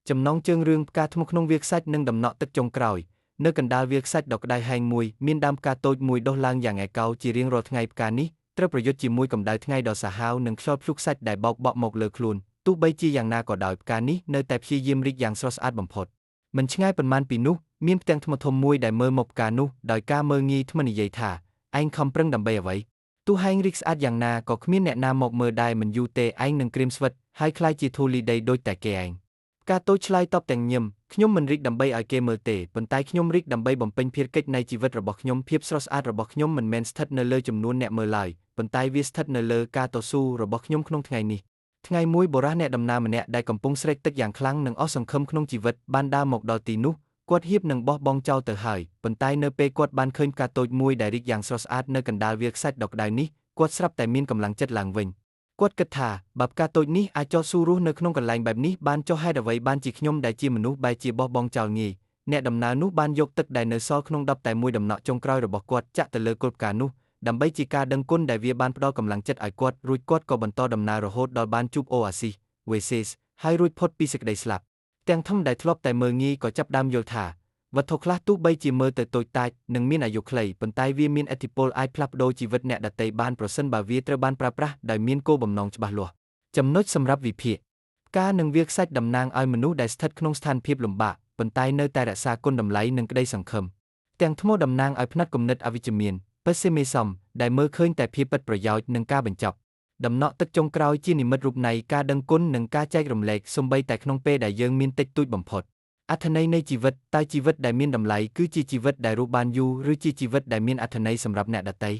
ចំណងជើងរឿងផ្កាថ្មក្នុងវាលខ្សាច់និងដំណក់ទឹកចុងក្រោយនៅកណ្ដាលវាលខ្សាច់ដ៏ក្តៅហែងមួយមានដើមផ្កាតូចមួយដុះឡើងយ៉ាងឯកោជារៀងរាល់ថ្ងៃផ្កានេះត្រូវប្រយុទ្ធជាមួយកម្ដៅថ្ងៃដ៏សាហាវនិងខ្យល់ព្យុះខ្សាច់ដែលបោកបក់មកលើខ្លួនទោះបីជាយ៉ាងណាក៏ដោយផ្កានេះនៅតែព្យាយាមរីកយ៉ាងស្រស់ស្អាតបំផុតមិនឆ្ងាយប៉ុន្មានពីនោះមានផ្ទាំងថ្មធំមួយដែលមើលមកផ្កានោះដោយការមើលងាយថ្មនិយាយថាឯងខំប្រឹងដើម្បីអ្វីទោះហែងរីកស្អាតយ៉ាងណាក៏គ្មានអ្នកណាមកមើលដែរមិនយូរទេឯងនឹងក្រៀមស្វិតហើយក្លាយជាធូលីដីដូចតែគេឯងផ្កាតូចឆ្លើយតបទាំងញឹមខ្ញុំមិនរីកដើម្បីឲ្យគេមើលទេប៉ុន្តែខ្ញុំរីកដើម្បីបំពេញភារកិច្ចនៃជីវិតរបស់ខ្ញុំភាពស្រស់ស្អាតរបស់ខ្ញុំមិនមែនស្ថិតនៅលើចំនួនអ្នកមើលឡើយប៉ុន្តែវាស្ថិតនៅលើការតស៊ូរបស់ខ្ញុំក្នុងថ្ងៃនេះថ្ងៃមួយបុរសអ្នកដំណើរម្នាក់ដែលកំពុងស្រេកទឹកយ៉ាងខ្លាំងនិងអស់សង្ឃឹមក្នុងជីវិតបានដើរមកដល់ទីនោះគាត់ហៀបនឹងបោះបង់ចោលទៅហើយប៉ុន្តែនៅពេលគាត់បានឃើញផ្កាតូចមួយដែលរីកយ៉ាងស្រស់ស្អាតនៅកណ្ដាលវាលខ្សាច់ដ៏ក្តៅនេះគាត់ស្រាប់តែមានកម្លាំងចិត្តឡើងវិញគាត់គិតថាបើផ្កាតូចនេះអាចចោះស៊ូរស់នៅក្នុងកន្លែងបែបនេះបានចុះហេតុអ្វីបានជាខ្ញុំដែលជាមនុស្សបែរជាបោះបង់ចោលងាយអ្នកដំណើរនោះបានយកទឹកដែលនៅសល់ក្នុងដបតែមួយដំណក់ចុងក្រោយរបស់គាត់ចាក់ទៅលើគល់ផ្កានោះដើម្បីជាការដឹងគុណដែលវាបានផ្ដល់កម្លាំងចិត្តឲ្យគាត់រួចគាត់ក៏បន្តដំណើររហូតដល់បានជួបអូអាស៊ីស Oasis ហើយរួចផុតពីសេចក្តីស្លាប់ទាំងធំដែលធ្លាប់តែមើលងាយក៏ចាប់ផ្ដើមយល់ថាវត្ថុខ្លះទោះបីជាមើលទៅតូចតាចនិងមានអាយុខ្លីប៉ុន្តែវាមានឥទ្ធិពលអាចផ្លាស់ប្ដូរជីវិតអ្នកដទៃបានប្រសិនបើវាត្រូវបានប្រើប្រាស់ដោយមានគោលបំណងច្បាស់លាស់ចំណុចសម្រាប់វិភាគផ្កានិងវាលខ្សាច់តំណាងឲ្យមនុស្សដែលស្ថិតក្នុងស្ថានភាពលំបាកប៉ុន្តែនៅតែរក្សាគុណតម្លៃនិងក្តីសង្ឃឹមទាំងថ្មតំណាងឲ្យផ្នែកគំនិតអវិជ្ជមាន Pessimism ដែលមើលឃើញតែភាពពិតប្រយោជន៍និងការបញ្ចប់ដំណក់ទឹកចុងក្រោយជានិមិត្តរូបនៃការដឹងគុណនិងការចែករំលែកសូម្បីតែក្នុងពេលដែលយើងមានតិចតួចបំផុតអត្ថន័យនៃជីវិតតើជីវិតដែលមានតម្លៃគឺជាជីវិតដែលរស់បានយូរឬជាជីវិតដែលមានអត្ថន័យសម្រាប់អ្នកដទៃ